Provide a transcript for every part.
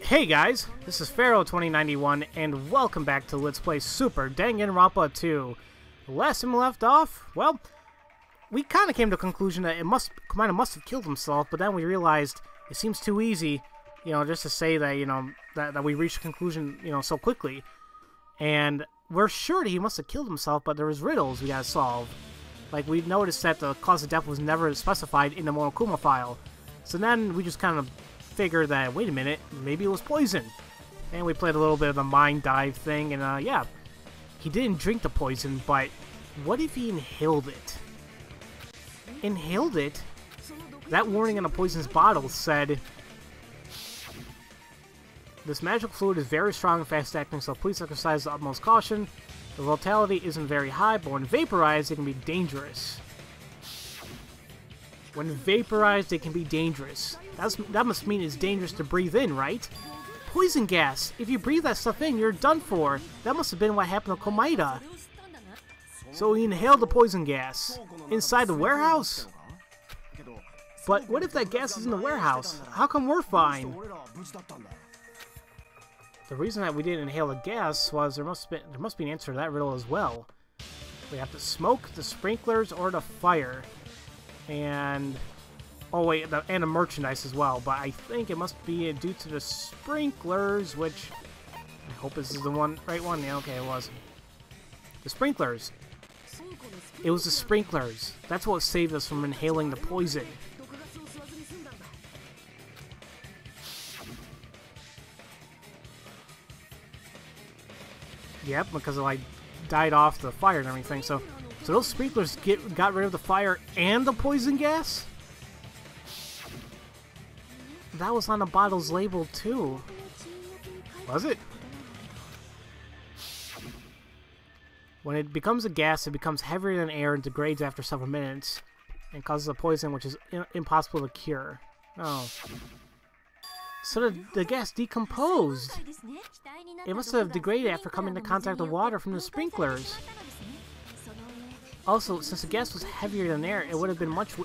Hey guys, this is Pharaoh 2091, and welcome back to Let's Play Super Danganronpa 2. The last time we left off, well, we kind of came to the conclusion that Komaeda must have killed himself, but then we realized it seems too easy, just to say that, that we reached a conclusion, so quickly. And we're sure that he must have killed himself, but there was riddles we gotta solve. Like, we noticed that the cause of death was never specified in the Monokuma file. So then we just kind of figured that, wait a minute, maybe it was poison. And we played a little bit of the mind dive thing, and yeah, he didn't drink the poison, but what if he inhaled it? Inhaled it? That warning on the poison's bottle said, this magical fluid is very strong and fast-acting, so please exercise the utmost caution. The volatility isn't very high, but when vaporized, it can be dangerous. When vaporized, it can be dangerous. That must mean it's dangerous to breathe in, right? Poison gas! If you breathe that stuff in, you're done for. That must have been what happened to Komaeda. So he inhaled the poison gas. Inside the warehouse? But what if that gas is in the warehouse? How come we're fine? The reason that we didn't inhale the gas was there must be an answer to that riddle as well. We have to smoke, the sprinklers, or the fire. And oh wait, and the merchandise as well. But I think it must be due to the sprinklers, which I hope this is the right one. Yeah, okay, it was. The sprinklers. It was the sprinklers. That's what saved us from inhaling the poison. Yep, because it like died off the fire and everything. So those sprinklers got rid of the fire and the poison gas? That was on the bottle's label too. Was it? When it becomes a gas, it becomes heavier than air and degrades after several minutes, and causes a poison which is impossible to cure. Oh. So the gas decomposed. It must have degraded after coming into contact with water from the sprinklers. Also, since the gas was heavier than air, it would have been much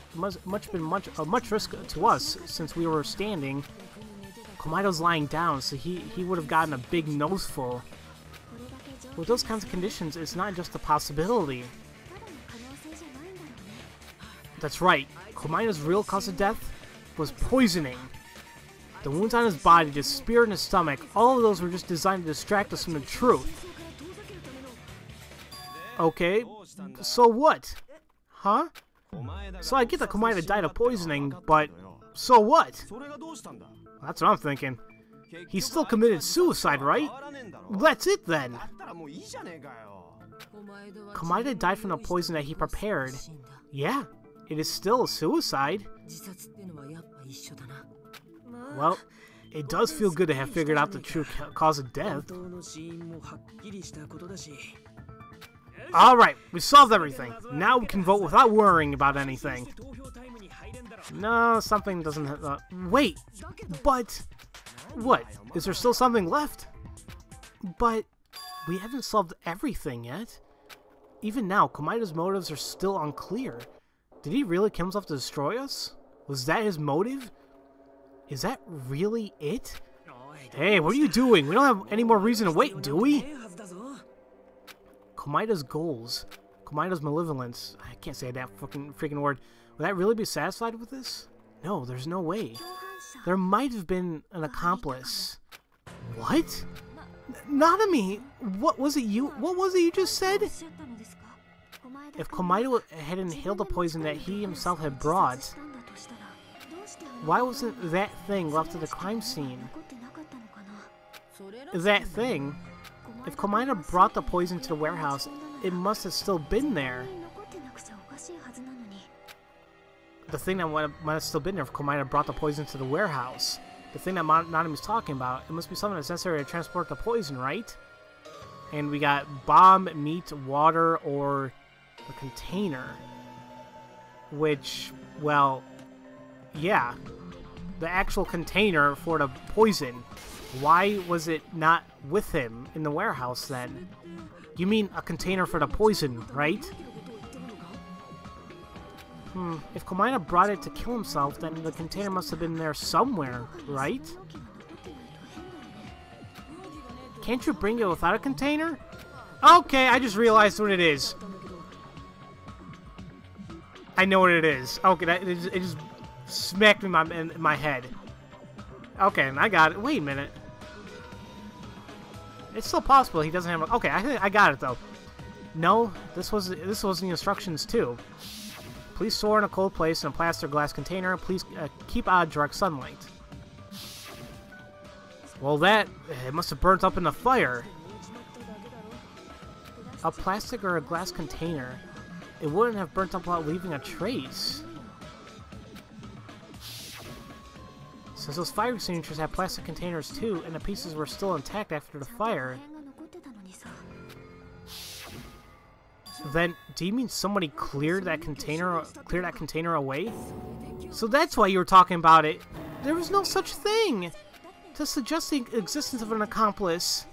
risk to us since we were standing. Komaeda's lying down, so he would have gotten a big noseful. With those kinds of conditions, it's not just a possibility. That's right. Komaeda's real cause of death was poisoning. The wounds on his body, the spear in his stomach, all of those were just designed to distract us from the truth. Okay, so what? Huh? So I get that Komaeda died of poisoning, but so what? That's what I'm thinking. He still committed suicide, right? That's it then. Komaeda died from the poison that he prepared. Yeah, it is still a suicide. Well, it does feel good to have figured out the true cause of death. Alright, we solved everything. Now we can vote without worrying about anything. No, something doesn't... wait! But... what? Is there still something left? But... we haven't solved everything yet. Even now, Komaeda's motives are still unclear. Did he really kill himself to destroy us? Was that his motive? Is that really it? Hey, what are you doing? We don't have any more reason to wait, do we? Komaeda's goals. Komaeda's malevolence. I can't say that freaking word. Will that really be satisfied with this? No, there's no way. There might have been an accomplice. What? Nanami! What was it you just said? If Komaeda had inhaled the poison that he himself had brought, why wasn't that thing left at the crime scene? That thing? If Komaeda brought the poison to the warehouse, it must have still been there. The thing that might have still been there if Komaeda brought the poison to the warehouse. The thing that Nanami's talking about, it must be something that's necessary to transport the poison, right? And we got bomb, meat, water, or the container. Which, well... yeah, the actual container for the poison. Why was it not with him in the warehouse then? You mean a container for the poison, right? If Komaeda brought it to kill himself, then the container must have been there somewhere, right? Can't you bring it without a container? Okay, I just realized what it is. I know what it is. Okay, it just smacked me in my head. Okay, and I got it. Wait a minute. It's still possible he doesn't have. Okay, I got it though. No, this was the instructions too. Please store in a cold place in a plastic glass container. Please keep out of direct sunlight. Well, it must have burnt up in the fire. A plastic or a glass container. It wouldn't have burnt up without leaving a trace. Since those fire extinguishers had plastic containers too, and the pieces were still intact after the fire. Then, do you mean somebody cleared that container away? So that's why you were talking about it. There was no such thing to suggest the existence of an accomplice.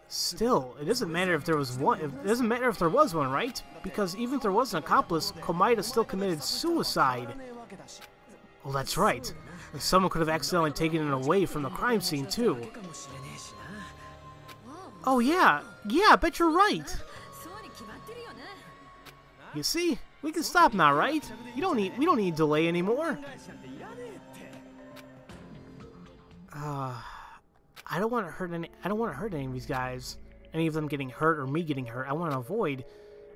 Still, it doesn't matter if there was one. It doesn't matter if there was one, right? Because even if there was an accomplice, Komaeda still committed suicide. Well, that's right. And someone could have accidentally taken it away from the crime scene too. Oh yeah, I bet you're right. You see, we can stop now, right? We don't need delay anymore. I don't want to hurt any of these guys. Any of them getting hurt or me getting hurt. I want to avoid.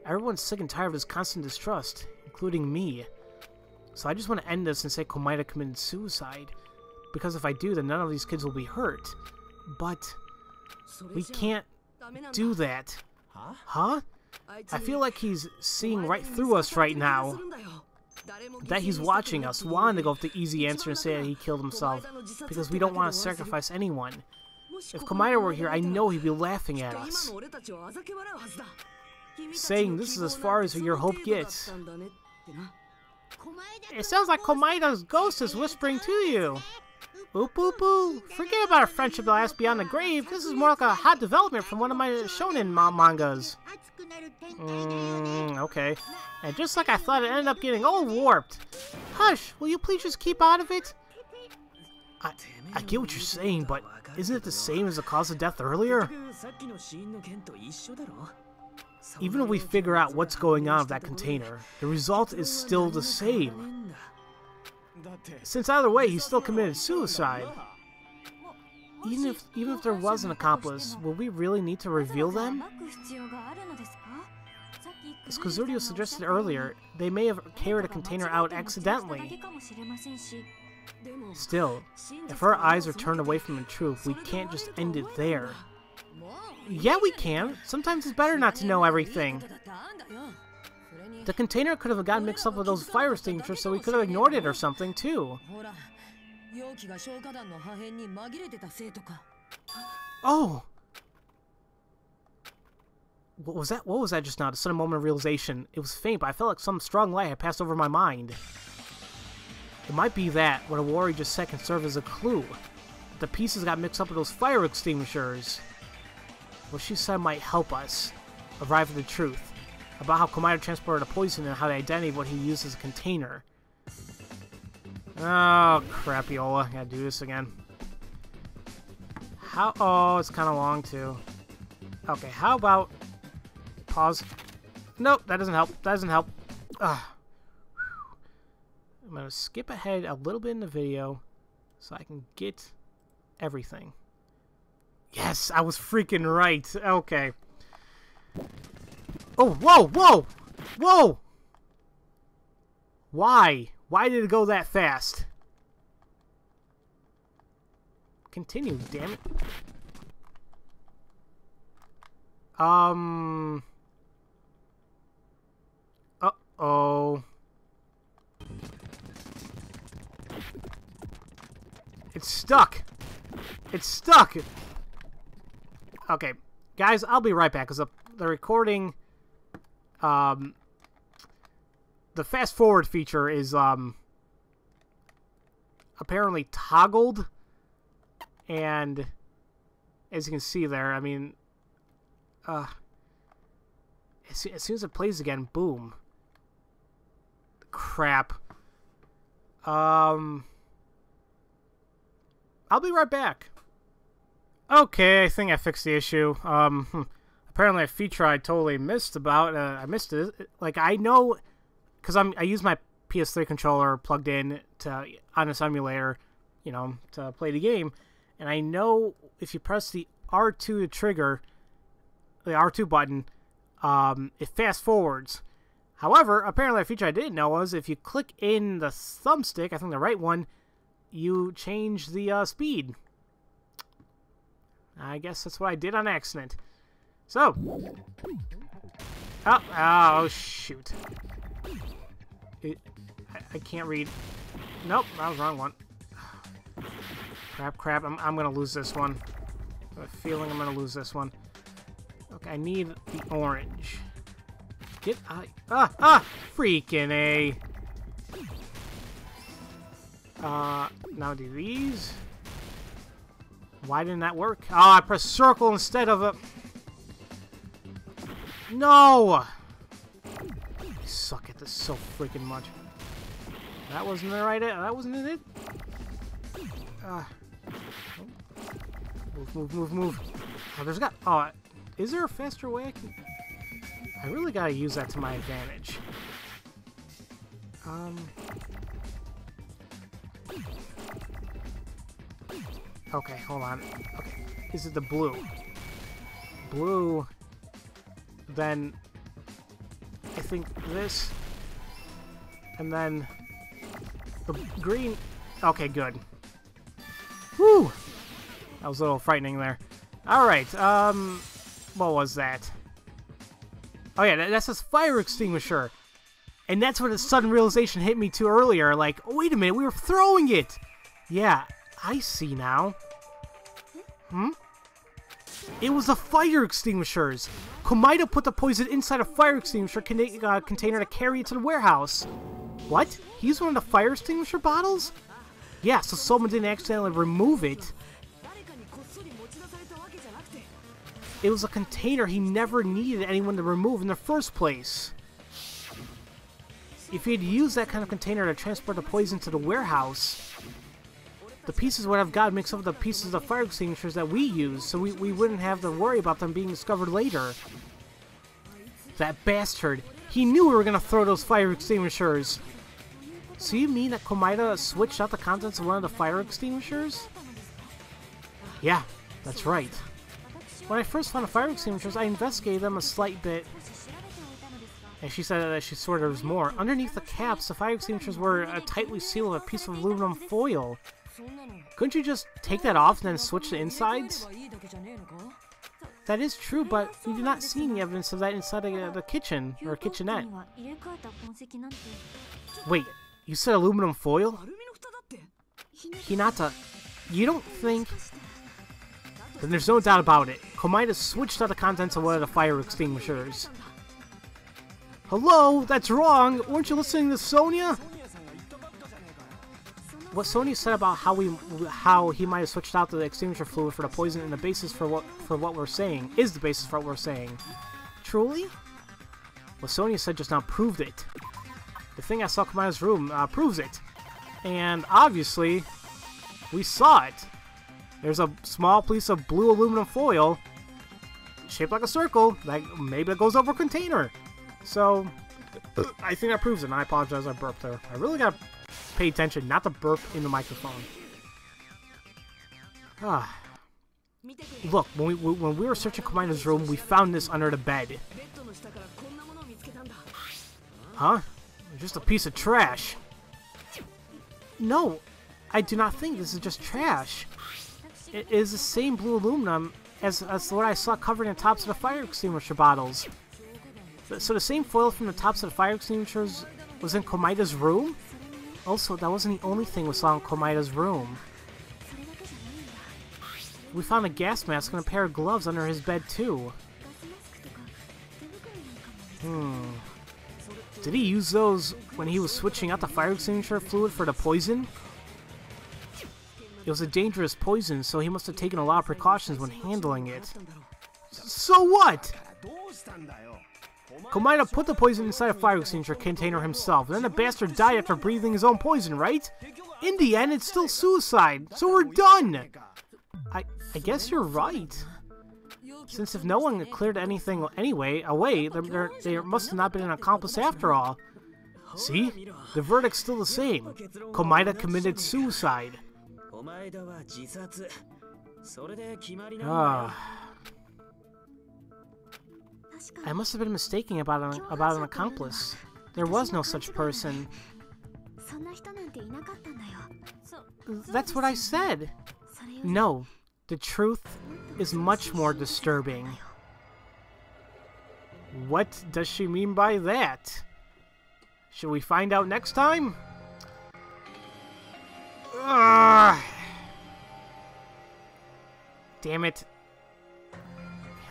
Everyone's sick and tired of this constant distrust, including me. So I just want to end this and say Komaeda committed suicide. Because if I do, then none of these kids will be hurt. But we can't do that. Huh? I feel like he's seeing right through us right now. That he's watching us, wanting to go with the easy answer and say that he killed himself. Because we don't want to sacrifice anyone. If Komaeda were here, I know he'd be laughing at us. Saying this is as far as your hope gets. It sounds like Komaeda's ghost is whispering to you. Oop oop oop. Forget about our friendship that lasts beyond the grave. This is more like a hot development from one of my shonen mangas. Okay. And just like I thought, it ended up getting all warped. Hush, will you please just keep out of it? I get what you're saying, but isn't it the same as the cause of death earlier? Even if we figure out what's going on with that container, the result is still the same. Since either way, he still committed suicide. Even if there was an accomplice, will we really need to reveal them? As Kazurio suggested earlier, they may have carried a container out accidentally. Still, if our eyes are turned away from the truth, we can't just end it there. Yeah, we can. Sometimes it's better not to know everything. The container could have gotten mixed up with those fire extinguishers, so we could have ignored it or something, too. Oh! What was that? What was that just now? A sudden moment of realization. It was faint, but I felt like some strong light had passed over my mind. It might be that what a warrior just said can serve as a clue. The pieces got mixed up with those fire extinguishers. What she said might help us arrive at the truth about how Komaeda transported the poison and how the identity of what he used as a container. Oh, crapiola. I gotta do this again. Oh, it's kind of long, too. Okay, how about... Pause. Nope, that doesn't help. That doesn't help. Ugh. I'm gonna skip ahead a little bit in the video so I can get everything. Yes, I was freaking right. Okay. Oh, whoa, whoa, whoa! Why? Why did it go that fast? Continue, damn it. Uh-oh. It's stuck. It's stuck. Okay, guys, I'll be right back because the recording, the fast forward feature is apparently toggled, and as you can see there, I mean, as soon as it plays again, boom. Crap. I'll be right back. Okay, I think I fixed the issue. Apparently a feature I totally missed about. I missed it. Like, I know, because I use my PS3 controller plugged in on this emulator, you know, to play the game, and I know if you press the R2 to trigger, the R2 button, it fast forwards. However, apparently a feature I didn't know was if you click in the thumbstick, I think the right one, you change the speed. I guess that's what I did on accident. So. Oh shoot. I can't read. Nope, that was the wrong one. Crap. I'm going to lose this one. I have a feeling I'm going to lose this one. Okay, I need the orange. Freaking A. Now do these. Why didn't that work? Oh, I pressed circle instead of a... No! I suck at this so freaking much. That wasn't the right... That wasn't it? Move. Oh, there's got... Oh, is there a faster way I can... I really gotta use that to my advantage. Okay, hold on. Okay, is it the blue? Blue. Then I think this, and then the green. Okay, good. Whew. That was a little frightening there. All right. What was that? Oh yeah, that's this fire extinguisher, and that's when a sudden realization hit me too earlier. Like, oh, wait a minute, we were throwing it. Yeah. I see now. It was the fire extinguishers. Komaeda put the poison inside a fire extinguisher container to carry it to the warehouse. What? He used one of the fire extinguisher bottles? Yeah, so someone didn't accidentally remove it. It was a container he never needed anyone to remove in the first place. If he had used that kind of container to transport the poison to the warehouse, the pieces would have gotten mixed up with the pieces of the fire extinguishers that we use, so we wouldn't have to worry about them being discovered later. That bastard. He knew we were going to throw those fire extinguishers. So you mean that Komaeda switched out the contents of one of the fire extinguishers? Yeah, that's right. When I first found the fire extinguishers, I investigated them a slight bit. And she said that she swore there was more. Underneath the caps, the fire extinguishers were tightly sealed with a piece of aluminum foil. Couldn't you just take that off and then switch the insides? That is true, but we did not see any evidence of that inside the kitchen, or kitchenette. Wait, you said aluminum foil? Hinata, you don't think... Then there's no doubt about it. Komaeda switched out the contents of one of the fire extinguishers. Hello? That's wrong! Weren't you listening to Sonia? What Sonia said about how he might have switched out the extinguisher fluid for the poison and the basis for what we're saying is the basis for what we're saying. Truly? What Sonia said just now proved it. The thing I saw come out of his room proves it. And obviously, we saw it. There's a small piece of blue aluminum foil shaped like a circle that maybe it goes over a container. So, I think that proves it, and I apologize I burped there. I really gotta pay attention not to burp in the microphone. Look, when we were searching Komaeda's room, we found this under the bed. Huh? Just a piece of trash. No, I do not think this is just trash. It is the same blue aluminum as what I saw covered in the tops of the fire extinguisher bottles. So the same foil from the tops of the fire extinguishers was in Komaeda's room? Also, that wasn't the only thing we saw in Komaeda's room. We found a gas mask and a pair of gloves under his bed, too. Did he use those when he was switching out the fire extinguisher fluid for the poison? It was a dangerous poison, so he must have taken a lot of precautions when handling it. So what? Komaeda put the poison inside a fire extinguisher container himself, and then the bastard died after breathing his own poison, right? In the end, it's still suicide, so we're done! I guess you're right. Since if no one cleared anything away, there must have not been an accomplice after all. See? The verdict's still the same. Komaeda committed suicide. I must have been mistaken about an accomplice. There was no such person. That's what I said. No, the truth is much more disturbing. What does she mean by that? Should we find out next time? Ugh. Damn it.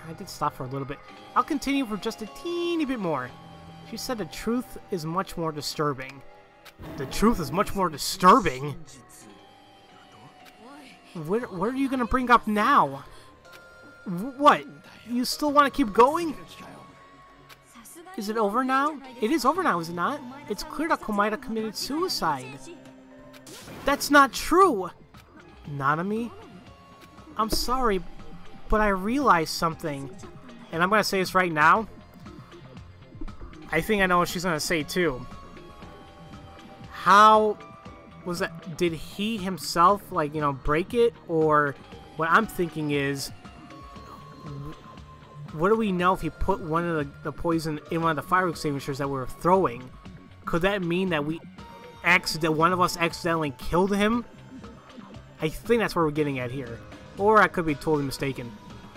I did stop for a little bit. I'll continue for just a teeny bit more. She said the truth is much more disturbing. The truth is much more disturbing? What are you gonna bring up now? What? You still want to keep going? Is it over now? It is over now, is it not? It's clear that Komaeda committed suicide. That's not true! Nanami? I'm sorry, but I realized something. And I'm gonna say this right now. I think I know what she's gonna say too. How was that? Did he himself, like, you know, break it? Or what I'm thinking is, what do we know if he put one of the poison in one of the fire extinguishers that we were throwing? Could that mean that one of us accidentally killed him? I think that's where we're getting at here. Or I could be totally mistaken.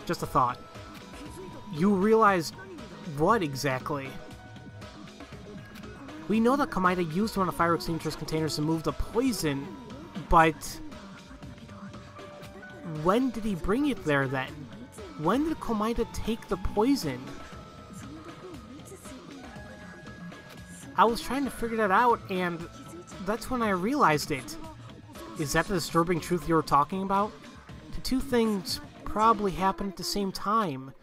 Just a thought. You realized what exactly? We know that Komaeda used one of the fire extinguisher's containers to move the poison, but when did he bring it there then? When did Komaeda take the poison? I was trying to figure that out, and that's when I realized it. Is that the disturbing truth you were talking about? The two things probably happened at the same time.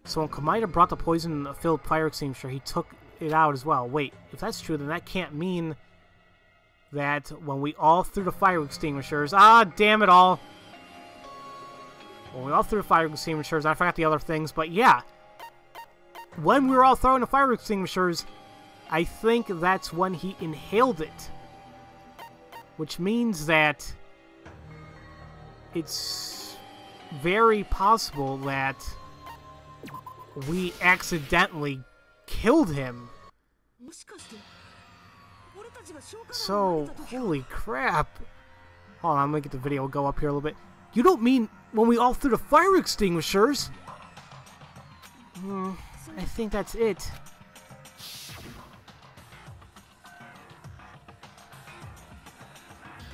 So when Komaeda brought the poison in a filled fire extinguisher, he took it out as well. Wait, if that's true, then that can't mean that when we all threw the fire extinguishers... Ah, damn it all! When we all threw the fire extinguishers, I forgot the other things, but yeah. When we were all throwing the fire extinguishers, I think that's when he inhaled it. Which means that it's very possible that we accidentally killed him. So, holy crap. Hold on, I'm gonna get the video go up here a little bit. You don't mean when we all threw the fire extinguishers? I think that's it.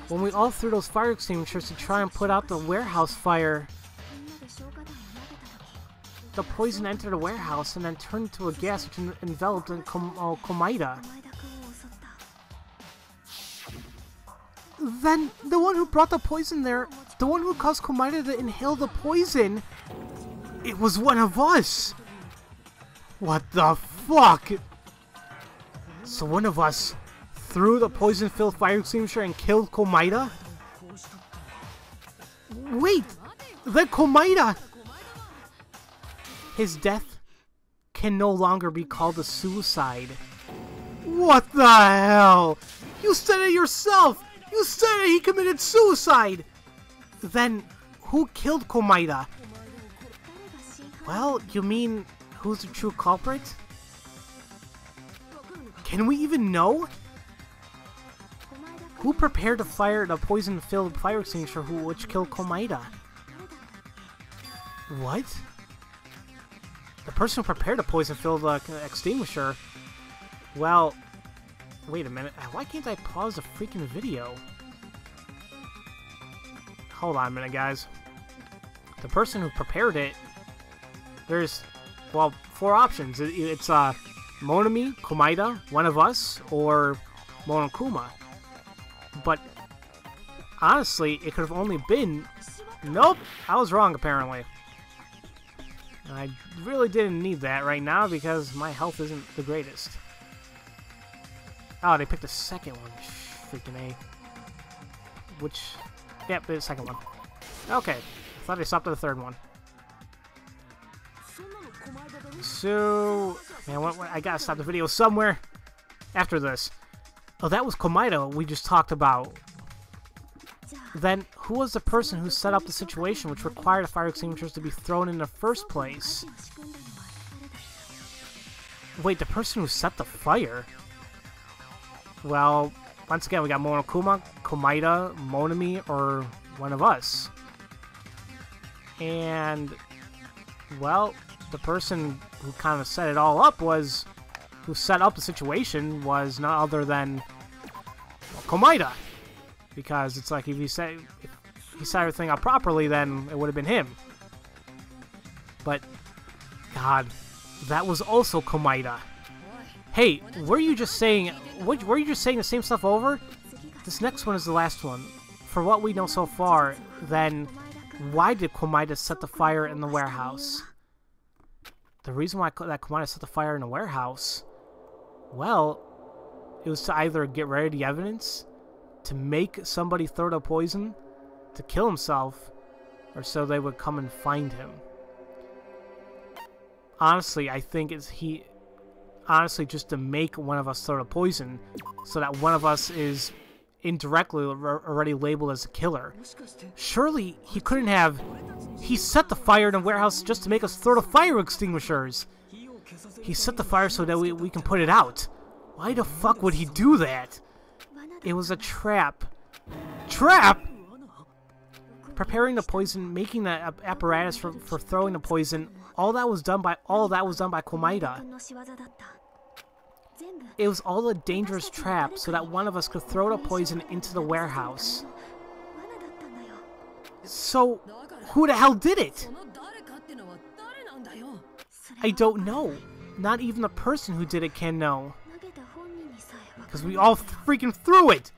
When we all threw those fire extinguishers to try and put out the warehouse fire, the poison entered the warehouse and then turned into a gas which enveloped Komaeda. Then, the one who brought the poison there, the one who caused Komaeda to inhale the poison, it was one of us! What the fuck? So one of us threw the poison-filled fire extinguisher and killed Komaeda? Wait! Then Komaeda! His death can no longer be called a suicide. What the hell? You said it yourself! You said it, he committed suicide! Then, who killed Komaeda? Well, you mean, who's the true culprit? Can we even know? Who prepared to fire the poison-filled fire extinguisher which killed Komaeda? What? The person who prepared the poison-filled extinguisher? Well, wait a minute. Why can't I pause the freaking video? Hold on a minute, guys. The person who prepared it, there's, well, 4 options. It's Monami, Komaeda, one of us, or Monokuma. But honestly, it could have only been... Nope, I was wrong apparently. I really didn't need that right now because my health isn't the greatest. Oh, they picked the second one. Freaking A. Which... Yep, the second one. Okay. thought I stopped at the third one. So, man, I gotta stop the video somewhere after this. Oh, that was Komaeda we just talked about. Then, who was the person who set up the situation which required the fire extinguishers to be thrown in the first place? Wait, the person who set the fire? Well, once again, we got Monokuma, Komaeda, Monami, or one of us. And, well, the person who kind of set it all up was... who set up the situation was none other than Komaeda. Because it's like, if he set everything up properly, then it would have been him. But, God, that was also Komaeda. Hey, were you just saying the same stuff over? This next one is the last one. For what we know so far, then why did Komaeda set the fire in the warehouse? The reason why that Komaeda set the fire in the warehouse, well, it was to either get rid of the evidence, to make somebody throw the poison, to kill himself, or so they would come and find him. Honestly, I think honestly just to make one of us throw the poison, so that one of us is indirectly already labeled as a killer. Surely he couldn't have... He set the fire in the warehouse just to make us throw the fire extinguishers. He set the fire so that we can put it out. Why the fuck would he do that? It was a trap. Trap?! Preparing the poison, making the apparatus for throwing the poison, all that was done by Komaeda. It was all a dangerous trap so that one of us could throw the poison into the warehouse. So, who the hell did it? I don't know. Not even the person who did it can know. Because we all freaking threw it!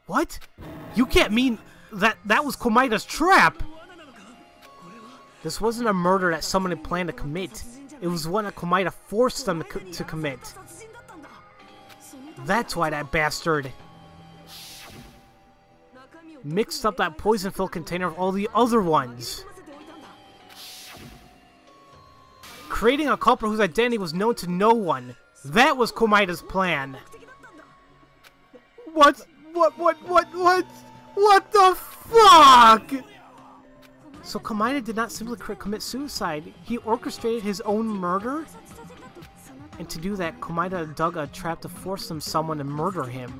What? You can't mean that was Komaeda's trap! This wasn't a murder that someone had planned to commit. It was one that Komaeda forced them to commit. That's why that bastard mixed up that poison-filled container with all the other ones. Creating a culprit whose identity was known to no one. That was Komaeda's plan. What the fuck? So Komaeda did not simply commit suicide. He orchestrated his own murder? And to do that, Komaeda dug a trap to force someone to murder him.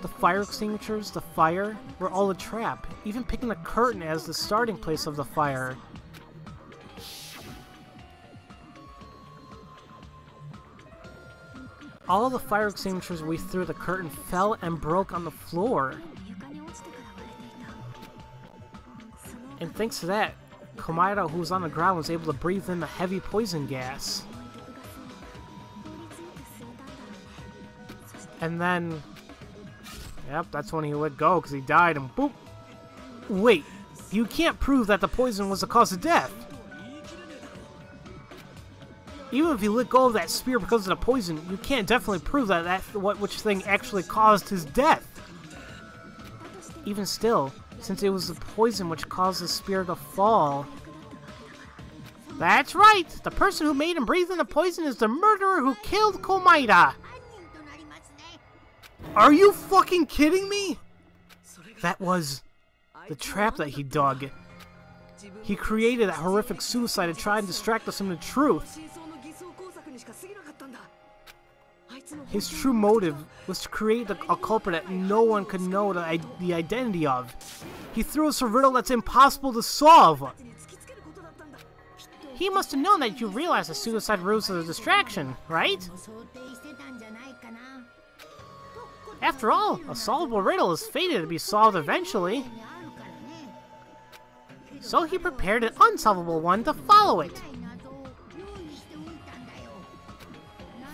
The fire extinguishers, the fire, were all a trap. Even picking the curtain as the starting place of the fire. All the fire extinguishers we threw the curtain fell and broke on the floor. And thanks to that, Komaeda, who was on the ground, was able to breathe in the heavy poison gas. And then... Yep, that's when he let go, because he died, and boop! Wait, you can't prove that the poison was the cause of death! Even if you let go of that spear because of the poison, you can't definitely prove that which thing actually caused his death! Even still, since it was the poison which caused the spear to fall... That's right! The person who made him breathe in the poison is the murderer who killed Komaeda! Are you fucking kidding me? That was the trap that he dug. He created that horrific suicide to try and distract us from the truth. His true motive was to create a culprit that no one could know the identity of. He threw us a riddle that's impossible to solve. He must have known that you realized the suicide ruse was a distraction, right? After all, a solvable riddle is fated to be solved eventually. So he prepared an unsolvable one to follow it.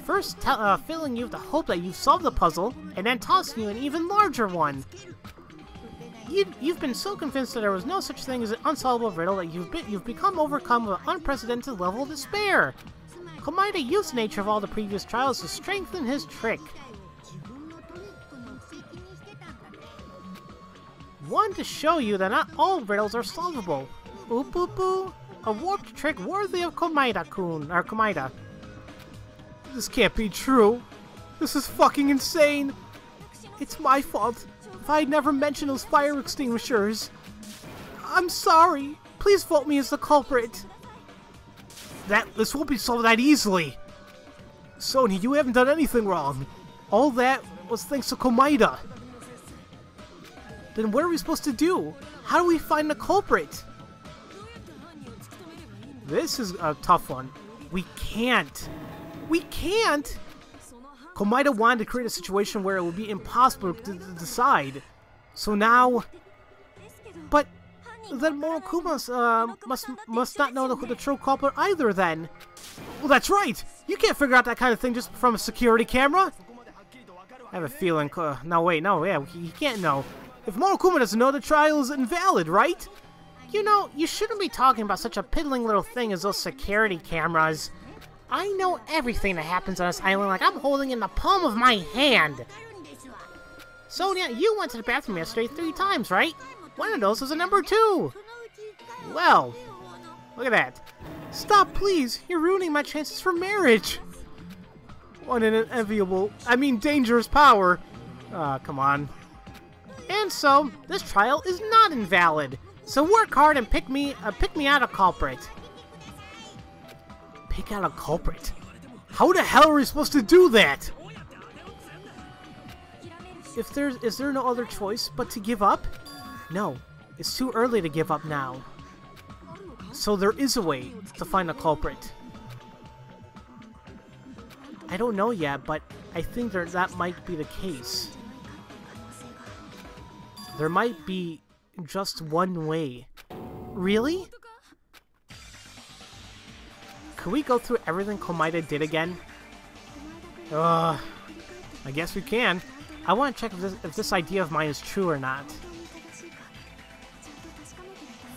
First filling you with the hope that you've solved the puzzle, and then tossing you an even larger one. You've been so convinced that there was no such thing as an unsolvable riddle that you've become overcome with an unprecedented level of despair. Komaeda used the nature of all the previous trials to strengthen his trick. wanted to show you that not all riddles are solvable. Oop oop oop. A warped trick worthy of Komaeda-kun, or Komaeda. This can't be true. This is fucking insane. It's my fault. If I had never mentioned those fire extinguishers. I'm sorry. Please vote me as the culprit. This won't be solved that easily. Sonya, you haven't done anything wrong. All that was thanks to Komaeda. Then what are we supposed to do? How do we find the culprit? This is a tough one. We can't. We can't? Komaeda wanted to create a situation where it would be impossible to decide. So now... But then Monokuma must not know the true culprit either then. Well, that's right! You can't figure out that kind of thing just from a security camera! I have a feeling... no, wait, no, yeah, he can't know. If Monokuma doesn't know, the trial is invalid, right? You know, you shouldn't be talking about such a piddling little thing as those security cameras. I know everything that happens on this island like I'm holding in the palm of my hand. Sonya, you went to the bathroom yesterday 3 times, right? One of those was a number 2. Well, look at that. Stop, please. You're ruining my chances for marriage. What an dangerous power. Come on. And so, this trial is not invalid. So work hard and pick me out a culprit. Pick out a culprit? How the hell are we supposed to do that? Is there no other choice but to give up? No, it's too early to give up now. So there is a way to find a culprit. I don't know yet, but I think that might be the case. There might be just one way. Really? Could we go through everything Komaeda did again? I guess we can. I want to check if this idea of mine is true or not.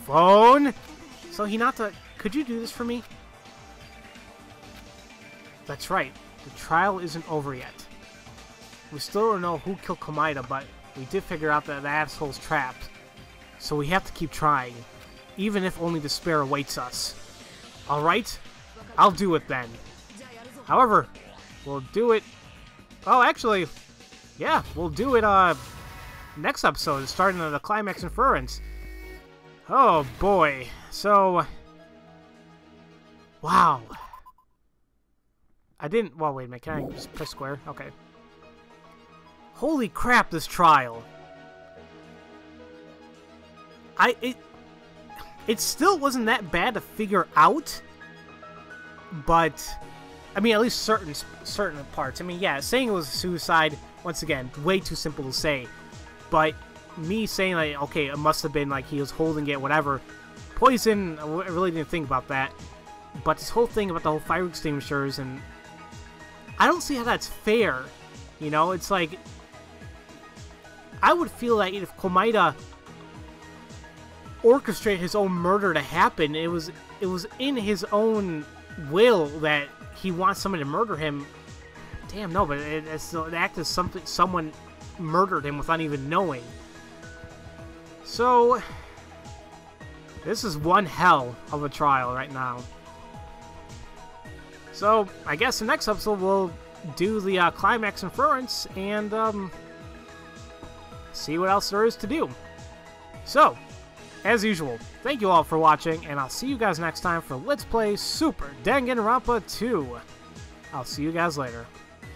Phone? So Hinata, could you do this for me? That's right. The trial isn't over yet. We still don't know who killed Komaeda, but we did figure out that the asshole's trapped. So we have to keep trying, even if only despair awaits us. Alright? I'll do it then. However, we'll do it... Oh, actually, yeah, we'll do it, next episode, starting at the climax inference. Oh, boy. So... Wow. I didn't... Well, wait a minute. Can I just press square? Okay. Holy crap, this trial. It still wasn't that bad to figure out, but I mean, at least certain parts. I mean, yeah, saying it was a suicide, once again, way too simple to say. But me saying like, okay, it must have been like he was holding it, whatever. Poison, I really didn't think about that. But this whole thing about the whole fire extinguishers, and I don't see how that's fair. You know, it's like I would feel like if Komaeda orchestrate his own murder to happen, it was in his own will that he wants someone to murder him. Damn, no, but it's the act as someone murdered him without even knowing. So this is one hell of a trial right now. So I guess the next episode we'll do the climax inference and see what else there is to do. So, as usual, thank you all for watching, and I'll see you guys next time for Let's Play Super Danganronpa 2. I'll see you guys later.